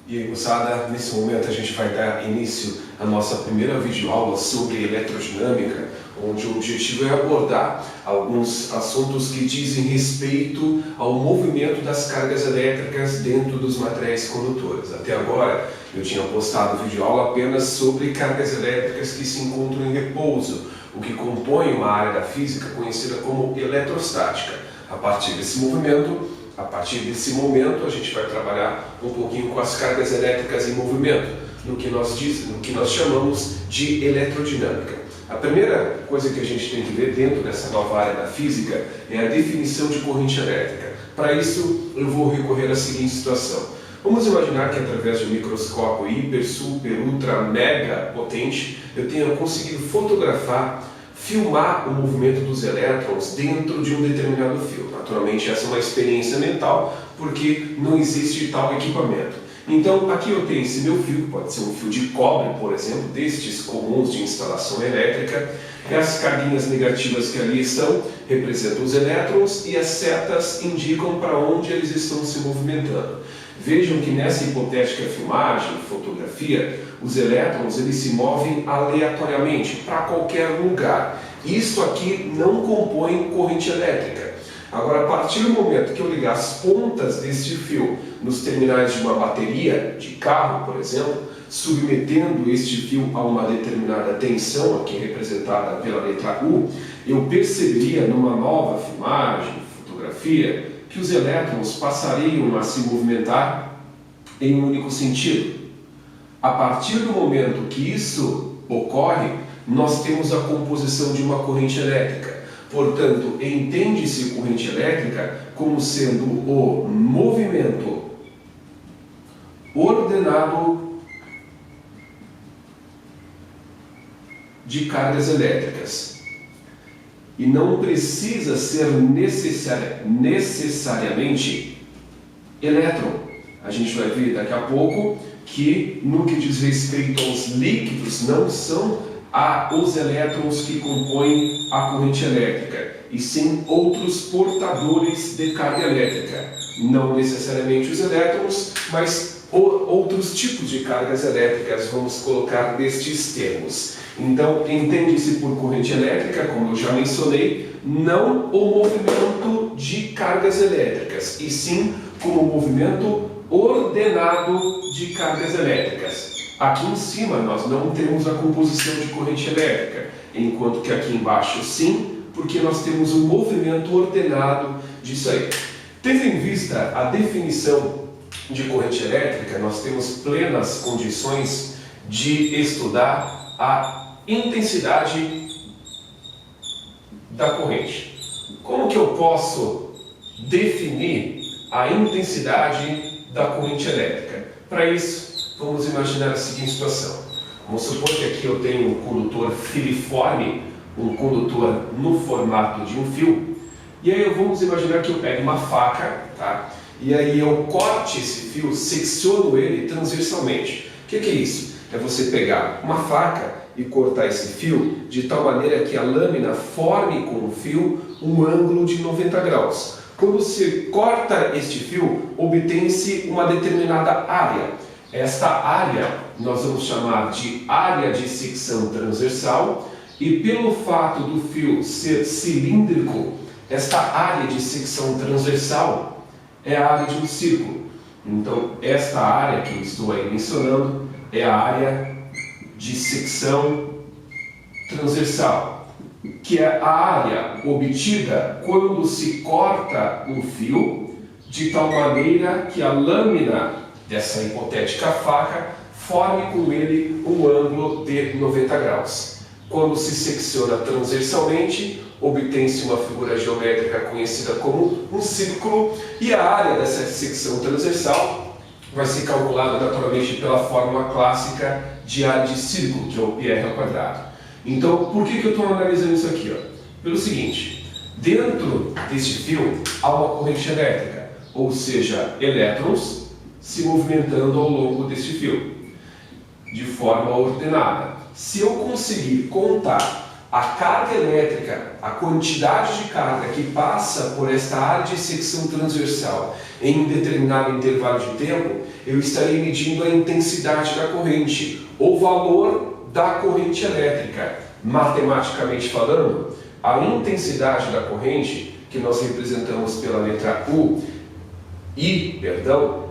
E aí, moçada, nesse momento a gente vai dar início à nossa primeira videoaula sobre eletrodinâmica, onde o objetivo é abordar alguns assuntos que dizem respeito ao movimento das cargas elétricas dentro dos materiais condutores. Até agora eu tinha postado videoaula apenas sobre cargas elétricas que se encontram em repouso, o que compõe uma área da física conhecida como eletrostática. A partir desse momento, a gente vai trabalhar um pouquinho com as cargas elétricas em movimento, no que nós chamamos de eletrodinâmica. A primeira coisa que a gente tem que ver dentro dessa nova área da física é a definição de corrente elétrica. Para isso, eu vou recorrer à seguinte situação. Vamos imaginar que através de um microscópio hiper, super, ultra, mega potente, eu tenha conseguido filmar o movimento dos elétrons dentro de um determinado fio. Naturalmente, essa é uma experiência mental, porque não existe tal equipamento. Então, aqui eu tenho esse meu fio, pode ser um fio de cobre, por exemplo, destes comuns de instalação elétrica, e as carguinhas negativas que ali estão representam os elétrons e as setas indicam para onde eles estão se movimentando. Vejam que nessa hipotética filmagem, fotografia, os elétrons eles se movem aleatoriamente para qualquer lugar. Isso aqui não compõe corrente elétrica. Agora, a partir do momento que eu ligar as pontas deste fio nos terminais de uma bateria de carro, por exemplo, submetendo este fio a uma determinada tensão, aqui representada pela letra U, eu perceberia numa nova filmagem, fotografia, que os elétrons passariam a se movimentar em um único sentido. A partir do momento que isso ocorre, nós temos a composição de uma corrente elétrica. Portanto, entende-se corrente elétrica como sendo o movimento ordenado de cargas elétricas. E não precisa ser necessariamente elétron. A gente vai ver daqui a pouco que no que diz respeito aos líquidos não são os elétrons que compõem a corrente elétrica, e sim outros portadores de carga elétrica. Não necessariamente os elétrons, mas outros tipos de cargas elétricas, vamos colocar nestes termos. Então, entende-se por corrente elétrica, como eu já mencionei, não o movimento de cargas elétricas, e sim como o movimento ordenado de cargas elétricas. Aqui em cima nós não temos a composição de corrente elétrica, enquanto que aqui embaixo sim, porque nós temos um movimento ordenado disso aí. Tendo em vista a definição de corrente elétrica, nós temos plenas condições de estudar a intensidade da corrente. Como que eu posso definir a intensidade da corrente elétrica? Para isso, vamos imaginar a seguinte situação. Vamos supor que aqui eu tenho um condutor filiforme, um condutor no formato de um fio, e aí vamos imaginar que eu pego uma faca, tá? E aí eu corte esse fio, secciono ele transversalmente. O que é isso? É você pegar uma faca e cortar esse fio de tal maneira que a lâmina forme com o fio um ângulo de 90 graus. Quando você corta este fio, obtém-se uma determinada área. Esta área nós vamos chamar de área de secção transversal, e pelo fato do fio ser cilíndrico, esta área de secção transversal é a área de um círculo. Então, esta área que eu estou aí mencionando é a área de secção transversal, que é a área obtida quando se corta um fio de tal maneira que a lâmina dessa hipotética faca forme com ele um ângulo de 90 graus. Quando se secciona transversalmente, obtém-se uma figura geométrica conhecida como um círculo, e a área dessa secção transversal vai ser calculada naturalmente pela fórmula clássica de área de círculo, que é o πr ao quadrado. Então, por que eu estou analisando isso aqui? Pelo seguinte, dentro deste fio há uma corrente elétrica, ou seja, elétrons se movimentando ao longo deste fio, de forma ordenada. Se eu conseguir contar a carga elétrica, a quantidade de carga que passa por esta área de secção transversal em um determinado intervalo de tempo, eu estarei medindo a intensidade da corrente, o valor da corrente elétrica. Matematicamente falando, a intensidade da corrente, que nós representamos pela letra I,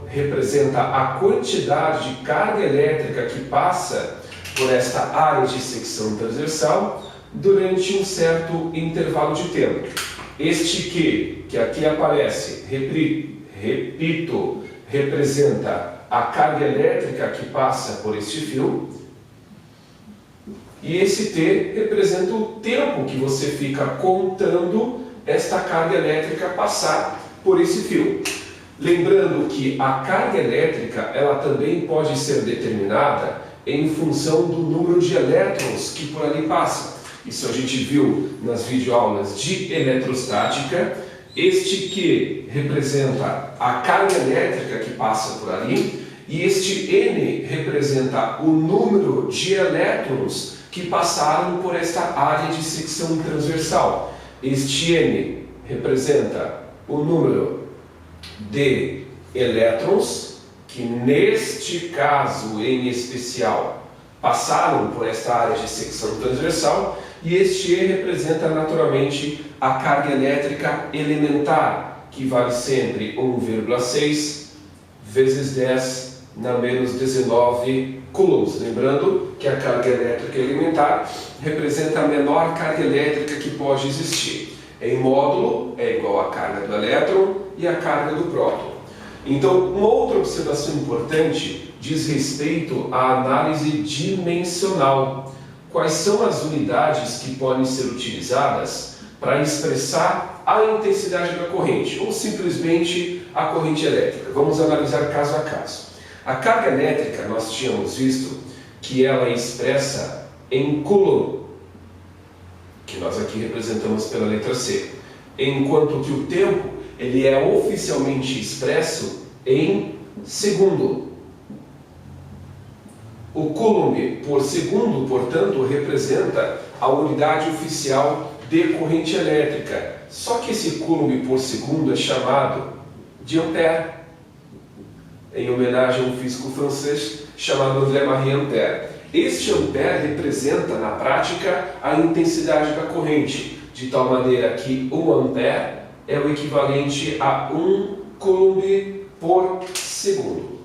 representa a quantidade de carga elétrica que passa por esta área de secção transversal durante um certo intervalo de tempo. Este que aqui aparece, repito, representa a carga elétrica que passa por este fio, e esse T representa o tempo que você fica contando esta carga elétrica passar por esse fio. Lembrando que a carga elétrica ela também pode ser determinada em função do número de elétrons que por ali passam. Isso a gente viu nas videoaulas de eletrostática. Este Q representa a carga elétrica que passa por ali, e este N representa o número de elétrons que passaram por esta área de secção transversal. Este N representa o número de elétrons que neste caso em especial passaram por esta área de secção transversal, e este E representa naturalmente a carga elétrica elementar, que vale sempre 1,6 vezes 10 na menos 19 coulombs. Lembrando que a carga elétrica elementar representa a menor carga elétrica que pode existir. Em módulo é igual à carga do elétron e a carga do próton. Então, uma outra observação importante diz respeito à análise dimensional. Quais são as unidades que podem ser utilizadas para expressar a intensidade da corrente, ou simplesmente a corrente elétrica? Vamos analisar caso a caso. A carga elétrica, nós tínhamos visto que ela é expressa em coulomb, que nós aqui representamos pela letra C, enquanto que o tempo ele é oficialmente expresso em segundo. O coulomb por segundo, portanto, representa a unidade oficial de corrente elétrica. Só que esse coulomb por segundo é chamado de ampère, em homenagem a um físico francês chamado André-Marie Ampère. Este ampère representa, na prática, a intensidade da corrente, de tal maneira que 1 ampère é o equivalente a 1 coulomb por segundo.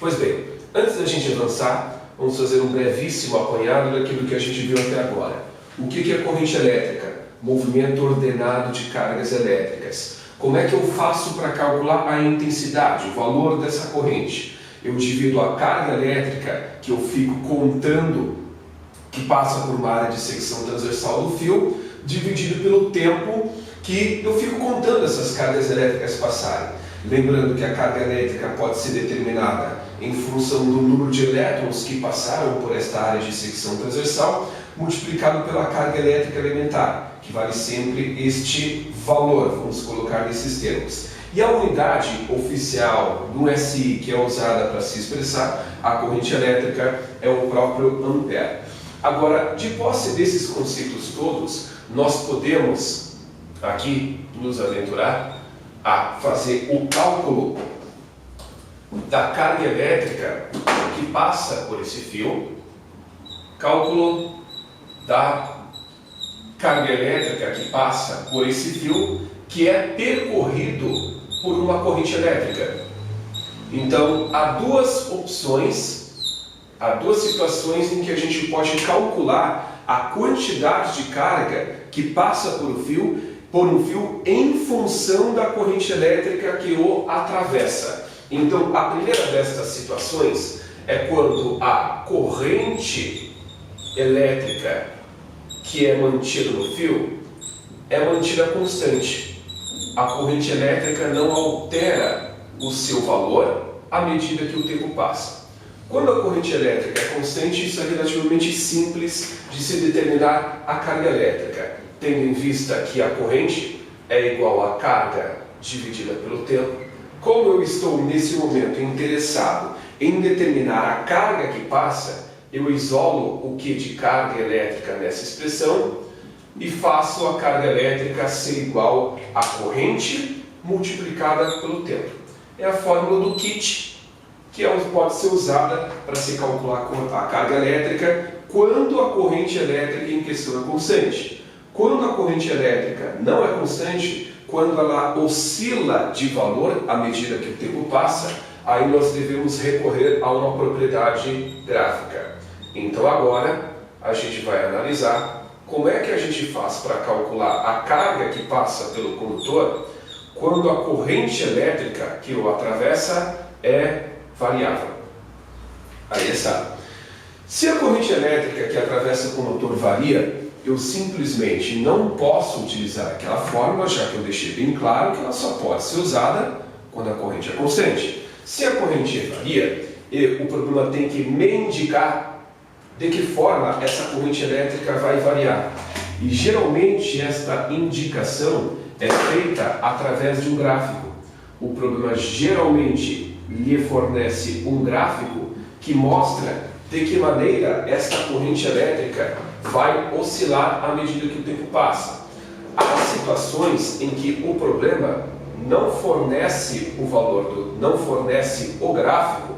Pois bem, antes da gente avançar, vamos fazer um brevíssimo apanhado daquilo que a gente viu até agora. O que é corrente elétrica? Movimento ordenado de cargas elétricas. Como é que eu faço para calcular a intensidade, o valor dessa corrente? Eu divido a carga elétrica que eu fico contando, que passa por uma área de secção transversal do fio, dividido pelo tempo que eu fico contando essas cargas elétricas passarem. Lembrando que a carga elétrica pode ser determinada em função do número de elétrons que passaram por esta área de secção transversal, multiplicado pela carga elétrica elementar, que vale sempre este valor, vamos colocar nesses termos. E a unidade oficial do SI que é usada para se expressar a corrente elétrica é o próprio ampère. Agora, de posse desses conceitos todos, nós podemos aqui nos aventurar a fazer o cálculo da carga elétrica que passa por esse fio, cálculo da carga elétrica que passa por esse fio, que é percorrido por uma corrente elétrica. Então, há duas opções, há duas situações em que a gente pode calcular a quantidade de carga que passa por um fio em função da corrente elétrica que o atravessa. Então, a primeira destas situações é quando a corrente elétrica que é mantida no fio é mantida constante. A corrente elétrica não altera o seu valor à medida que o tempo passa. Quando a corrente elétrica é constante, isso é relativamente simples de se determinar a carga elétrica, tendo em vista que a corrente é igual à carga dividida pelo tempo. Como eu estou nesse momento interessado em determinar a carga que passa, eu isolo o Q de carga elétrica nessa expressão e faço a carga elétrica ser igual à corrente multiplicada pelo tempo. É a fórmula do kit, que pode ser usada para se calcular a carga elétrica quando a corrente elétrica em questão é constante. Quando a corrente elétrica não é constante, quando ela oscila de valor à medida que o tempo passa, aí nós devemos recorrer a uma propriedade gráfica. Então agora a gente vai analisar como é que a gente faz para calcular a carga que passa pelo condutor quando a corrente elétrica que o atravessa é variável. Aí está. Se a corrente elétrica que atravessa o condutor varia, eu simplesmente não posso utilizar aquela fórmula, já que eu deixei bem claro que ela só pode ser usada quando a corrente é constante. Se a corrente varia, o problema tem que me indicar de que forma essa corrente elétrica vai variar. E geralmente esta indicação é feita através de um gráfico. O programa geralmente lhe fornece um gráfico que mostra de que maneira esta corrente elétrica vai oscilar à medida que o tempo passa. Há situações em que o problema não fornece o valor, não fornece o gráfico,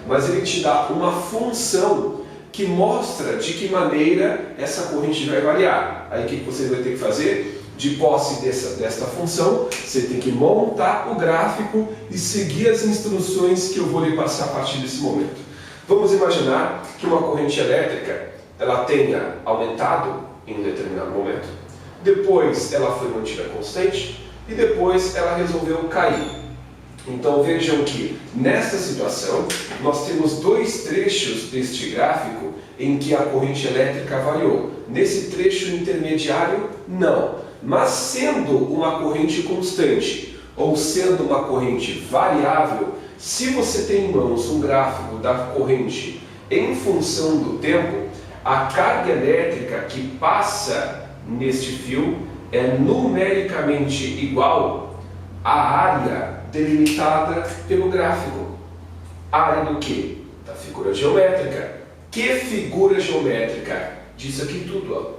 mas ele te dá uma função que mostra de que maneira essa corrente vai variar. Aí o que você vai ter que fazer? De posse desta função, você tem que montar o gráfico e seguir as instruções que eu vou lhe passar a partir desse momento. Vamos imaginar que uma corrente elétrica ela tenha aumentado em um determinado momento, depois ela foi mantida constante e depois ela resolveu cair. Então vejam que nesta situação nós temos dois trechos deste gráfico em que a corrente elétrica variou. Nesse trecho intermediário, não. Mas sendo uma corrente constante ou sendo uma corrente variável, se você tem em mãos um gráfico da corrente em função do tempo, a carga elétrica que passa neste fio é numericamente igual à área delimitada pelo gráfico. A área do quê? Da figura geométrica. Que figura geométrica? Diz aqui tudo, ó.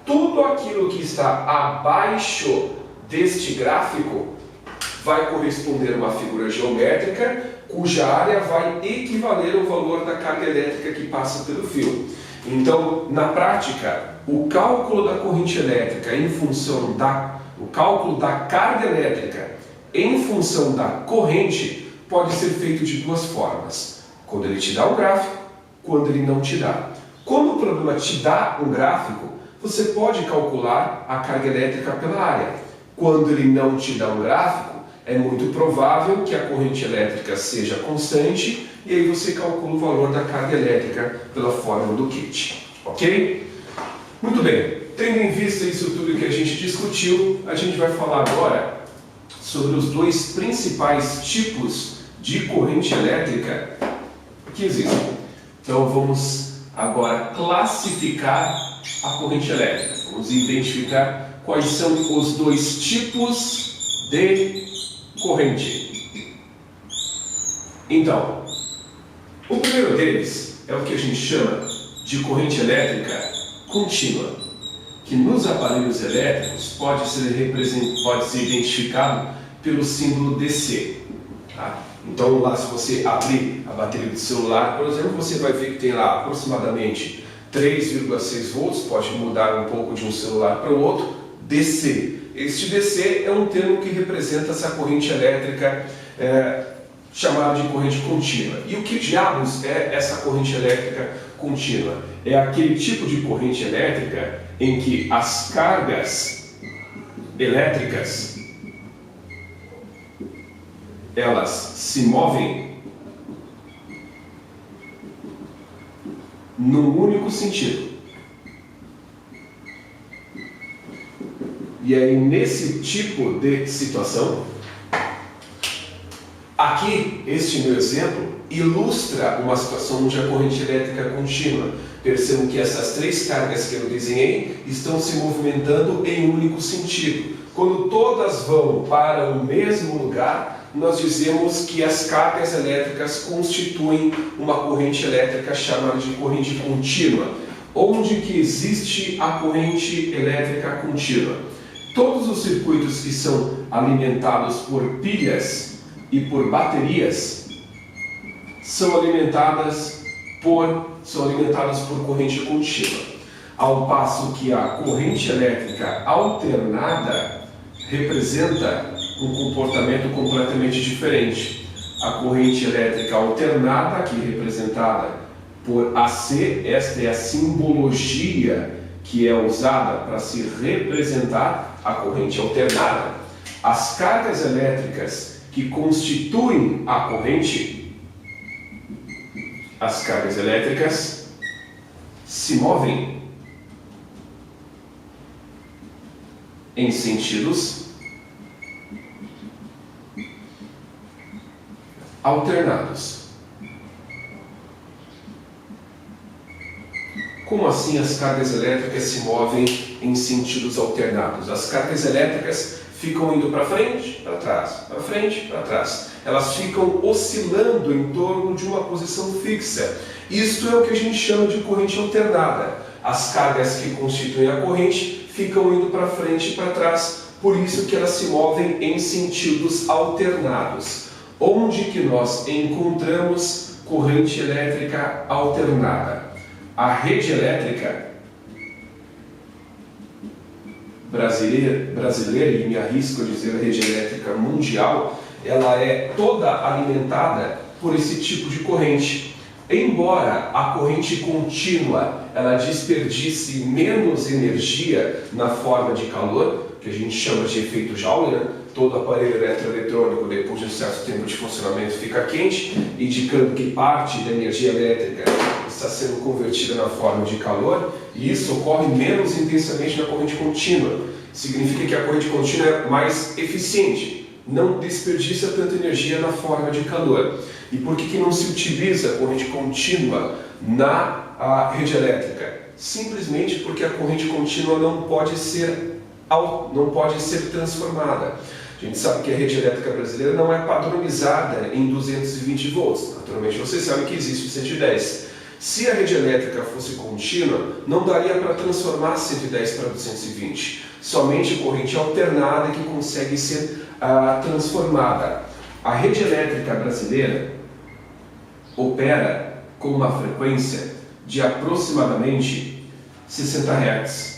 Tudo aquilo que está abaixo deste gráfico vai corresponder a uma figura geométrica cuja área vai equivaler ao valor da carga elétrica que passa pelo fio. Então, na prática, o cálculo da corrente elétrica em função o cálculo da carga elétrica em função da corrente pode ser feito de duas formas. Quando ele te dá um gráfico, quando ele não te dá. Quando o programa te dá um gráfico, você pode calcular a carga elétrica pela área. Quando ele não te dá um gráfico, é muito provável que a corrente elétrica seja constante e aí você calcula o valor da carga elétrica pela fórmula do kit. Ok? Muito bem. Tendo em vista isso tudo que a gente discutiu, a gente vai falar agora sobre os dois principais tipos de corrente elétrica que existem. Então vamos agora classificar a corrente elétrica. Vamos identificar quais são os dois tipos de corrente. Então, o primeiro deles é o que a gente chama de corrente elétrica contínua, que nos aparelhos elétricos pode ser identificado pelo símbolo DC. Tá? Então lá, se você abrir a bateria do celular, por exemplo, você vai ver que tem lá aproximadamente 3,6 volts, pode mudar um pouco de um celular para o outro, DC. Este DC é um termo que representa essa corrente elétrica chamada de corrente contínua. E o que diabos é essa corrente elétrica contínua? É aquele tipo de corrente elétrica em que as cargas elétricas elas se movem num único sentido. E aí, nesse tipo de situação, aqui, este meu exemplo, ilustra uma situação onde a corrente elétrica é contínua. Percebam que essas três cargas que eu desenhei estão se movimentando em um único sentido. Quando todas vão para o mesmo lugar, nós dizemos que as cargas elétricas constituem uma corrente elétrica chamada de corrente contínua. Onde que existe a corrente elétrica contínua? Todos os circuitos que são alimentados por pilhas e por baterias são alimentadas por corrente contínua. Ao passo que a corrente elétrica alternada representa um comportamento completamente diferente. A corrente elétrica alternada, aqui representada por AC, esta é a simbologia que é usada para se representar a corrente alternada. As cargas elétricas que constituem a corrente, as cargas elétricas se movem em sentidos alternados. Como assim as cargas elétricas se movem em sentidos alternados? As cargas elétricas ficam indo para frente, para trás, para frente, para trás. Elas ficam oscilando em torno de uma posição fixa. Isto é o que a gente chama de corrente alternada. As cargas que constituem a corrente ficam indo para frente e para trás, por isso que elas se movem em sentidos alternados. Onde que nós encontramos corrente elétrica alternada? A rede elétrica brasileira, e me arrisco a dizer a rede elétrica mundial, ela é toda alimentada por esse tipo de corrente. Embora a corrente contínua ela desperdice menos energia na forma de calor, que a gente chama de efeito Joule, né? Todo aparelho eletroeletrônico, depois de um certo tempo de funcionamento, fica quente, indicando que parte da energia elétrica está sendo convertida na forma de calor, e isso ocorre menos intensamente na corrente contínua. Significa que a corrente contínua é mais eficiente, não desperdiça tanta energia na forma de calor. E por que não se utiliza a corrente contínua na rede elétrica? Simplesmente porque a corrente contínua não pode ser transformada. A gente sabe que a rede elétrica brasileira não é padronizada em 220 volts. Naturalmente, vocês sabem que existe o 110. Se a rede elétrica fosse contínua, não daria para transformar 110 para 220. Somente corrente alternada que consegue ser transformada. A rede elétrica brasileira opera com uma frequência de aproximadamente 60 Hz.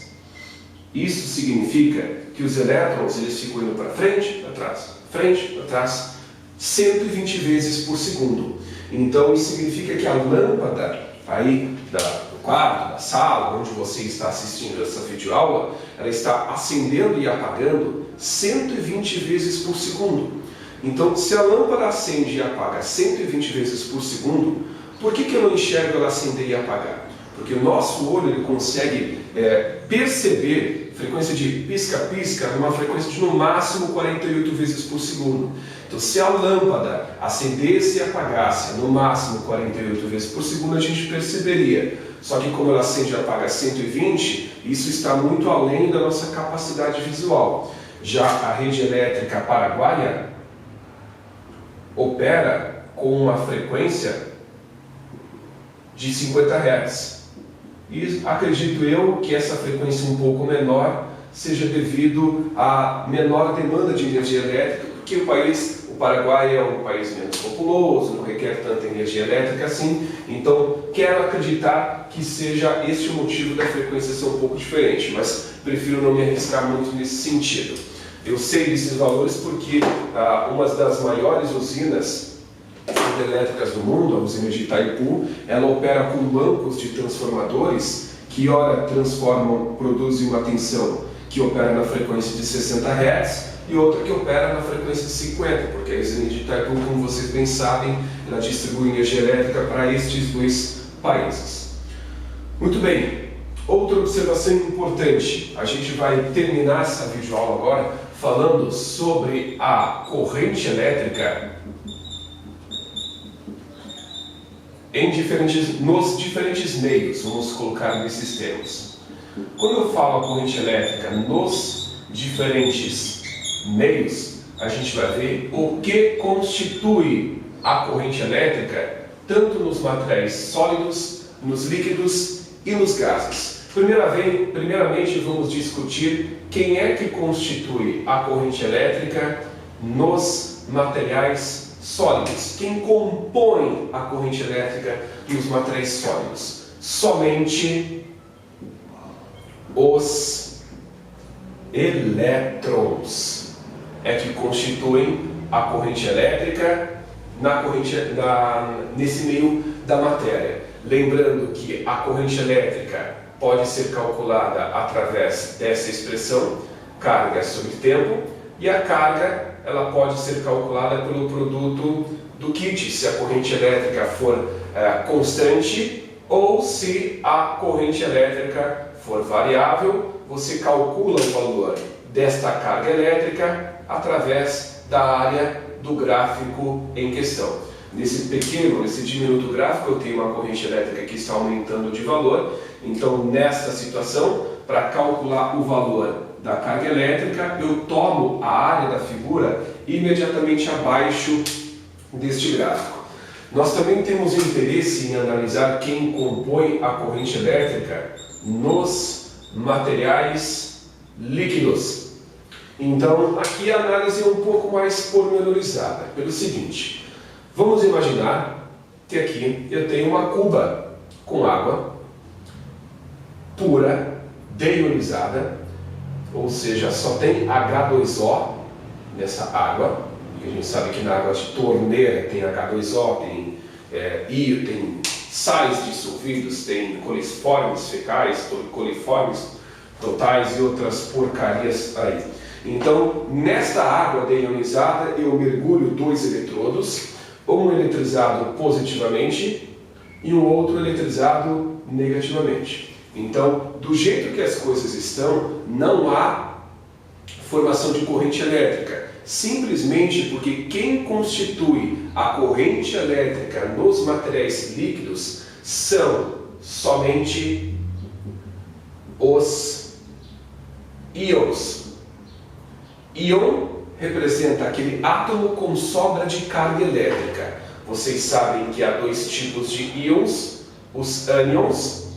Isso significa que os elétrons eles ficam indo para frente, para trás, 120 vezes por segundo. Então isso significa que a lâmpada aí do quarto, da sala, onde você está assistindo essa videoaula, ela está acendendo e apagando 120 vezes por segundo. Então, se a lâmpada acende e apaga 120 vezes por segundo, por que eu não enxergo ela acender e apagar? Porque o nosso olho ele consegue perceber frequência de pisca-pisca numa frequência de no máximo 48 vezes por segundo. Então, se a lâmpada acendesse e apagasse no máximo 48 vezes por segundo, a gente perceberia. Só que como ela acende e apaga 120, isso está muito além da nossa capacidade visual. Já a rede elétrica paraguaia opera com uma frequência de 50 Hz. E acredito eu que essa frequência um pouco menor seja devido à menor demanda de energia elétrica, porque o Paraguai é um país menos populoso, não requer tanta energia elétrica assim, então quero acreditar que seja este o motivo da frequência ser um pouco diferente, mas prefiro não me arriscar muito nesse sentido. Eu sei desses valores porque uma das maiores usinas elétricas do mundo, a usina de Itaipu, ela opera com bancos de transformadores que ora produzem uma tensão que opera na frequência de 60 Hz e outra que opera na frequência de 50, porque a usina de Itaipu, como vocês bem sabem, ela distribui energia elétrica para estes dois países. Muito bem, outra observação importante, a gente vai terminar essa videoaula agora falando sobre a corrente elétrica nos diferentes meios, vamos colocar nesses termos. Quando eu falo a corrente elétrica nos diferentes meios, a gente vai ver o que constitui a corrente elétrica, tanto nos materiais sólidos, nos líquidos e nos gases. Primeiramente, vamos discutir quem é que constitui a corrente elétrica nos materiais sólidos. Quem compõe a corrente elétrica nos materiais sólidos? Somente os elétrons é que constituem a corrente elétrica nesse meio da matéria. Lembrando que a corrente elétrica pode ser calculada através dessa expressão, carga sobre tempo, e a carga ela pode ser calculada pelo produto do kit, se a corrente elétrica for constante ou se a corrente elétrica for variável. Você calcula o valor desta carga elétrica através da área do gráfico em questão. Nesse diminuto gráfico, eu tenho uma corrente elétrica que está aumentando de valor. Então, nesta situação, para calcular o valor da carga elétrica, eu tomo a área da figura imediatamente abaixo deste gráfico. Nós também temos interesse em analisar quem compõe a corrente elétrica nos materiais líquidos. Então, aqui a análise é um pouco mais pormenorizada, pelo seguinte: vamos imaginar que aqui eu tenho uma cuba com água pura, deionizada, ou seja, só tem H2O nessa água, e a gente sabe que na água de torneira tem H2O, tem íon, tem sais dissolvidos, tem coliformes fecais, coliformes totais e outras porcarias aí. Então, nesta água deionizada, eu mergulho dois eletrodos, um eletrizado positivamente e um outro eletrizado negativamente. Então, do jeito que as coisas estão, não há formação de corrente elétrica, simplesmente porque quem constitui a corrente elétrica nos materiais líquidos são somente os íons. Íon representa aquele átomo com sobra de carga elétrica. Vocês sabem que há dois tipos de íons: os ânions,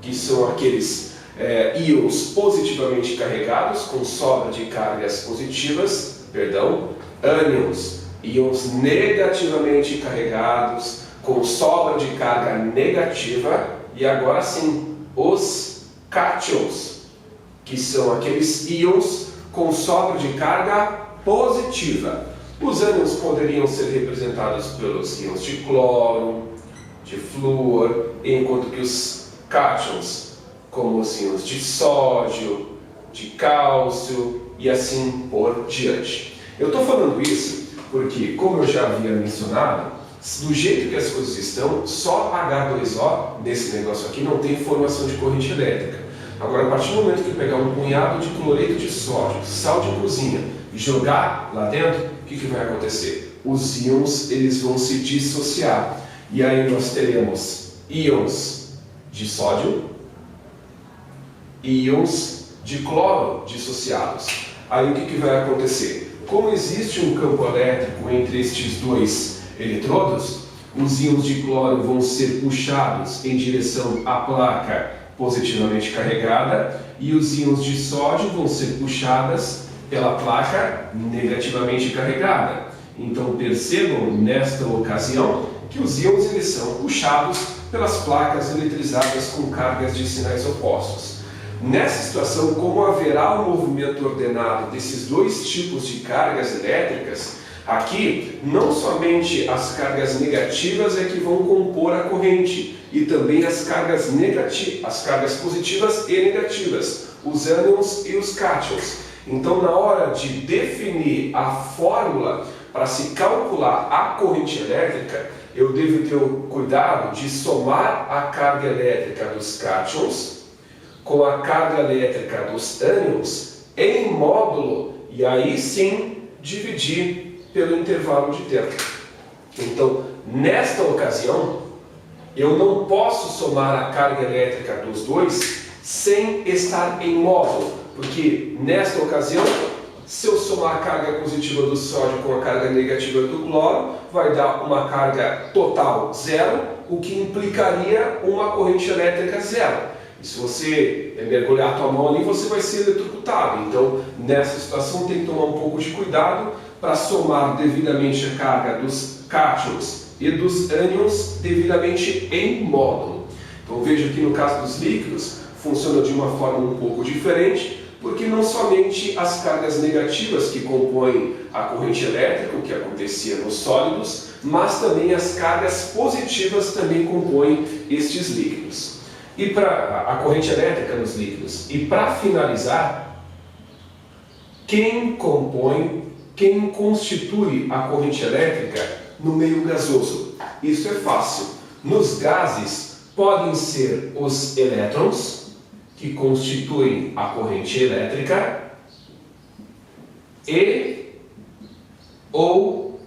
que são aqueles íons positivamente carregados com sobra de cargas positivas, ânions, íons negativamente carregados com sobra de carga negativa, e agora sim, os cátions, que são aqueles íons com sobra de carga positiva. Os ânions poderiam ser representados pelos íons de cloro, de flúor, enquanto que os cátions, como os íons de sódio, de cálcio e assim por diante. Eu estou falando isso porque, como eu já havia mencionado, do jeito que as coisas estão, só H2O nesse negócio aqui não tem formação de corrente elétrica. Agora, a partir do momento que eu pegar um punhado de cloreto de sódio, sal de cozinha, e jogar lá dentro, o que vai acontecer? Os íons eles vão se dissociar. E aí nós teremos íons de sódio e íons de cloro dissociados. Aí o que vai acontecer? Como existe um campo elétrico entre estes dois eletrodos, os íons de cloro vão ser puxados em direção à placa positivamente carregada e os íons de sódio vão ser puxadas pela placa negativamente carregada. Então percebam nesta ocasião que os íons eles são puxados pelas placas eletrizadas com cargas de sinais opostos. Nessa situação, como haverá um movimento ordenado desses dois tipos de cargas elétricas, aqui não somente as cargas negativas é que vão compor a corrente, e também as cargas positivas e negativas, os ânions e os cátions. Então, na hora de definir a fórmula para se calcular a corrente elétrica, eu devo ter o cuidado de somar a carga elétrica dos cátions com a carga elétrica dos ânions em módulo, e aí sim dividir pelo intervalo de tempo. Então, nesta ocasião, eu não posso somar a carga elétrica dos dois sem estar em módulo, porque nesta ocasião Se eu somar a carga positiva do sódio com a carga negativa do cloro, vai dar uma carga total zero, o que implicaria uma corrente elétrica zero. E se você mergulhar a tua mão ali, você vai ser eletrocutado. Então, nessa situação, tem que tomar um pouco de cuidado para somar devidamente a carga dos cátions e dos ânions devidamente em módulo. Então, veja que no caso dos líquidos, funciona de uma forma um pouco diferente, porque não somente as cargas negativas que compõem a corrente elétrica, o que acontecia nos sólidos, mas também as cargas positivas também compõem estes líquidos. E para a corrente elétrica nos líquidos. E para finalizar, quem constitui a corrente elétrica no meio gasoso? Isso é fácil. Nos gases podem ser os elétrons, que constituem a corrente elétrica, ou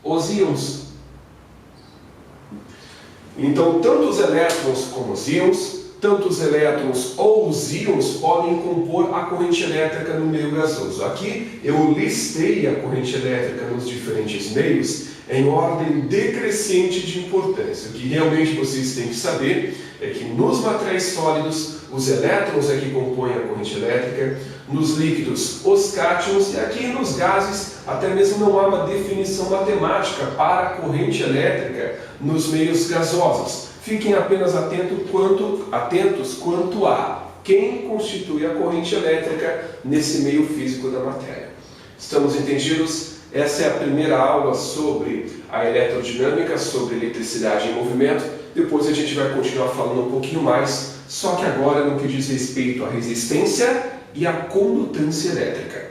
os íons. Então, tanto os elétrons como os íons, tanto os elétrons ou os íons podem compor a corrente elétrica no meio gasoso. Aqui eu listei a corrente elétrica nos diferentes meios em ordem decrescente de importância. O que realmente vocês têm que saber é que nos materiais sólidos, os elétrons é que compõem a corrente elétrica, nos líquidos, os cátions, e aqui nos gases, até mesmo não há uma definição matemática para a corrente elétrica nos meios gasosos. Fiquem apenas atentos quanto a quem constitui a corrente elétrica nesse meio físico da matéria. Estamos entendidos? Essa é a primeira aula sobre a eletrodinâmica, sobre eletricidade em movimento. Depois a gente vai continuar falando um pouquinho mais, só que agora no que diz respeito à resistência e à condutância elétrica.